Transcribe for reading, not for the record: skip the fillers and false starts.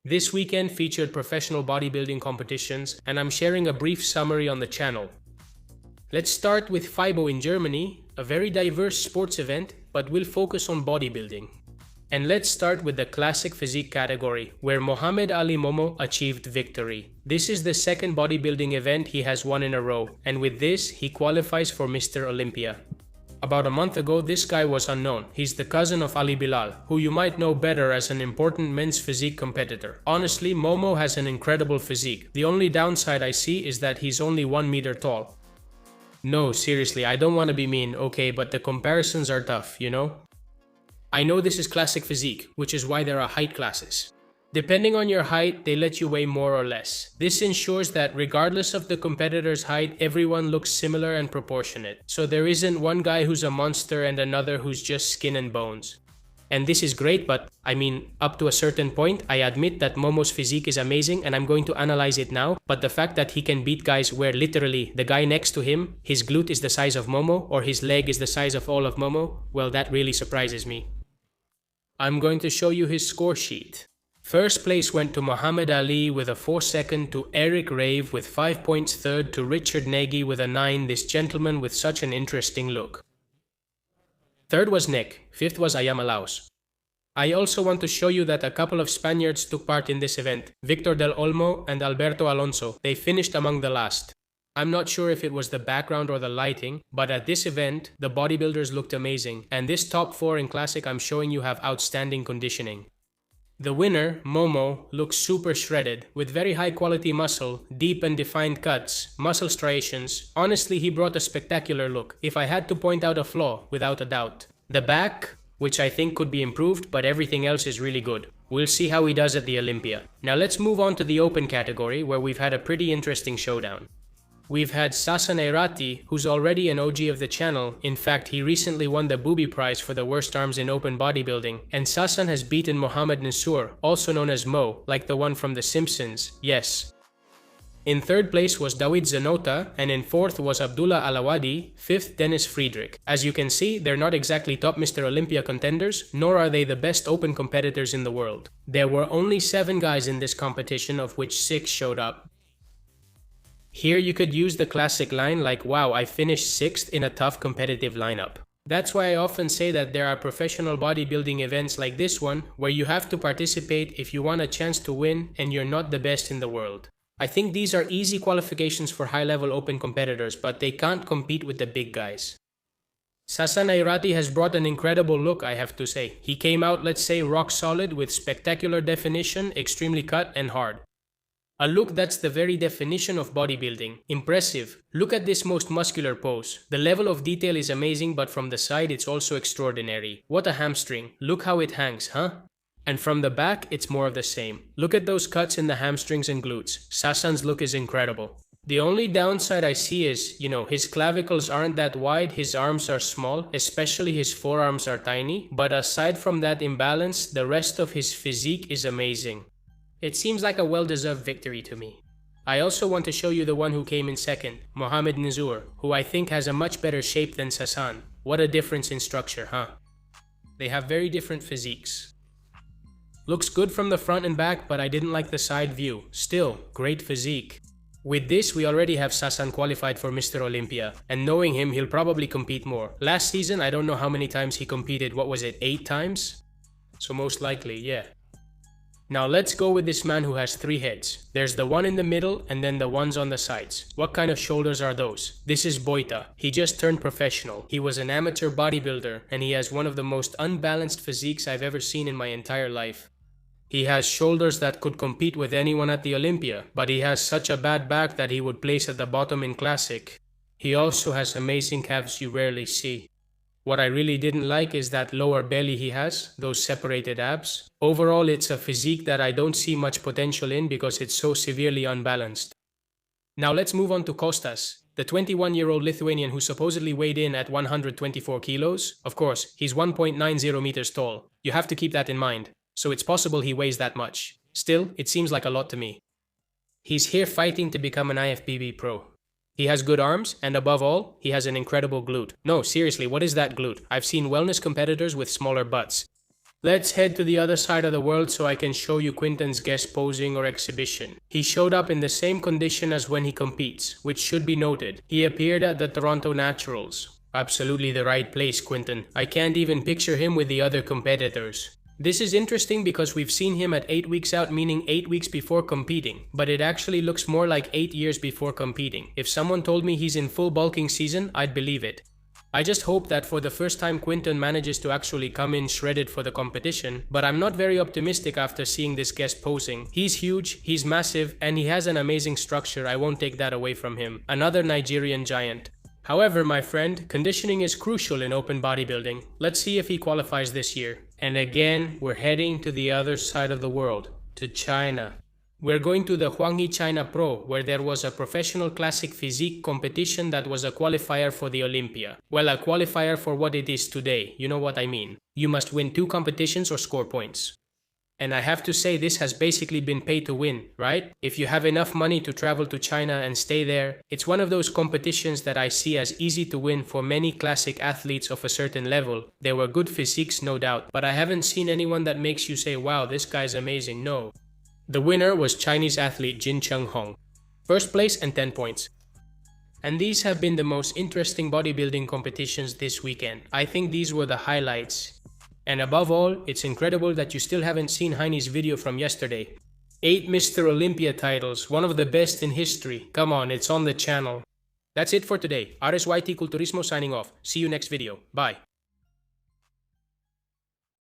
This weekend featured professional bodybuilding competitions, and I'm sharing a brief summary on the channel. Let's start with FIBO in Germany, a very diverse sports event, but we'll focus on bodybuilding. And let's start with the classic physique category, where Mohamed Ali Momo achieved victory. This is the second bodybuilding event he has won in a row, and with this, he qualifies for Mr. Olympia. About a month ago, this guy was unknown. He's the cousin of Ali Bilal, who you might know better as an important men's physique competitor. Honestly, Momo has an incredible physique. The only downside I see is that he's only 1 meter tall. No, seriously, I don't want to be mean, okay, but the comparisons are tough, you know? I know this is classic physique, which is why there are height classes. Depending on your height, they let you weigh more or less. This ensures that regardless of the competitor's height, everyone looks similar and proportionate. So there isn't one guy who's a monster and another who's just skin and bones. And this is great, but I mean, up to a certain point, I admit that Momo's physique is amazing and I'm going to analyze it now, but the fact that he can beat guys where literally the guy next to him, his glute is the size of Momo or his leg is the size of all of Momo, well, that really surprises me. I'm going to show you his score sheet. First place went to Muhammad Ali with a 4 second, to Eric Rave with 5 points, third to Richard Nagy with a 9, this gentleman with such an interesting look. Third was Nick, fifth was Ayama Laos. I also want to show you that a couple of Spaniards took part in this event, Victor del Olmo and Alberto Alonso. They finished among the last. I'm not sure if it was the background or the lighting, but at this event, the bodybuilders looked amazing, and this top 4 in Classic I'm showing you have outstanding conditioning. The winner, Momo, looks super shredded, with very high quality muscle, deep and defined cuts, muscle striations. Honestly, he brought a spectacular look, if I had to point out a flaw, without a doubt. The back, which I think could be improved, but everything else is really good. We'll see how he does at the Olympia. Now let's move on to the open category, where we've had a pretty interesting showdown. We've had Sasan Eirati, who's already an OG of the channel. In fact, he recently won the Booby Prize for the worst arms in open bodybuilding. And Sasan has beaten Mohamed Nassour, also known as Mo, like the one from The Simpsons, yes. In third place was Dawid Zanota, and in fourth was Abdullah Alawadi, fifth Dennis Friedrich. As you can see, they're not exactly top Mr. Olympia contenders, nor are they the best open competitors in the world. There were only 7 guys in this competition, of which 6 showed up. Here you could use the classic line like, wow, I finished 6th in a tough competitive lineup. That's why I often say that there are professional bodybuilding events like this one, where you have to participate if you want a chance to win and you're not the best in the world. I think these are easy qualifications for high-level open competitors, but they can't compete with the big guys. Sasan Eirati has brought an incredible look, I have to say. He came out, let's say, rock solid with spectacular definition, extremely cut and hard. A look that's the very definition of bodybuilding. Impressive. Look at this most muscular pose. The level of detail is amazing, but from the side it's also extraordinary. What a hamstring. Look how it hangs, huh? And from the back, it's more of the same. Look at those cuts in the hamstrings and glutes. Sasan's look is incredible. The only downside I see is, his clavicles aren't that wide, his arms are small, especially his forearms are tiny. But aside from that imbalance, the rest of his physique is amazing. It seems like a well-deserved victory to me. I also want to show you the one who came in second, Mohamed Nassour, who I think has a much better shape than Sasan. What a difference in structure, huh? They have very different physiques. Looks good from the front and back, but I didn't like the side view. Still, great physique. With this, we already have Sasan qualified for Mr. Olympia, and knowing him, he'll probably compete more. Last season, I don't know how many times he competed, what was it, 8 times? So most likely, yeah. Now let's go with this man who has 3 heads. There's the one in the middle and then the ones on the sides. What kind of shoulders are those? This is Boita. He just turned professional. He was an amateur bodybuilder and he has one of the most unbalanced physiques I've ever seen in my entire life. He has shoulders that could compete with anyone at the Olympia, but he has such a bad back that he would place at the bottom in Classic. He also has amazing calves you rarely see. What I really didn't like is that lower belly he has, those separated abs. Overall, it's a physique that I don't see much potential in because it's so severely unbalanced. Now let's move on to Costas, the 21-year-old Lithuanian who supposedly weighed in at 124 kilos. Of course, he's 1.90 meters tall. You have to keep that in mind. So it's possible he weighs that much. Still, it seems like a lot to me. He's here fighting to become an IFBB pro. He has good arms, and above all, he has an incredible glute. No, seriously, what is that glute? I've seen wellness competitors with smaller butts. Let's head to the other side of the world so I can show you Quinton's guest posing or exhibition. He showed up in the same condition as when he competes, which should be noted. He appeared at the Toronto Naturals. Absolutely the right place, Quinton. I can't even picture him with the other competitors. This is interesting because we've seen him at 8 weeks out, meaning 8 weeks before competing, but it actually looks more like 8 years before competing. If someone told me he's in full bulking season, I'd believe it. I just hope that for the first time Quinton manages to actually come in shredded for the competition, but I'm not very optimistic after seeing this guest posing. He's huge, he's massive, and he has an amazing structure. I won't take that away from him. Another Nigerian giant. However, my friend, conditioning is crucial in open bodybuilding. Let's see if he qualifies this year. And again, we're heading to the other side of the world, to China. We're going to the Huanghi China Pro, where there was a professional classic physique competition that was a qualifier for the Olympia. Well, a qualifier for what it is today, you know what I mean. You must win 2 competitions or score points. And I have to say this has basically been pay to win, right? If you have enough money to travel to China and stay there, it's one of those competitions that I see as easy to win for many classic athletes of a certain level. There were good physiques, no doubt, but I haven't seen anyone that makes you say, wow, this guy's amazing, no. The winner was Chinese athlete Jin Cheng Hong. First place and 10 points. And these have been the most interesting bodybuilding competitions this weekend. I think these were the highlights. And above all, it's incredible that you still haven't seen Heine's video from yesterday. 8 Mr. Olympia titles, one of the best in history. Come on, it's on the channel. That's it for today. RSYT Culturismo signing off. See you next video. Bye.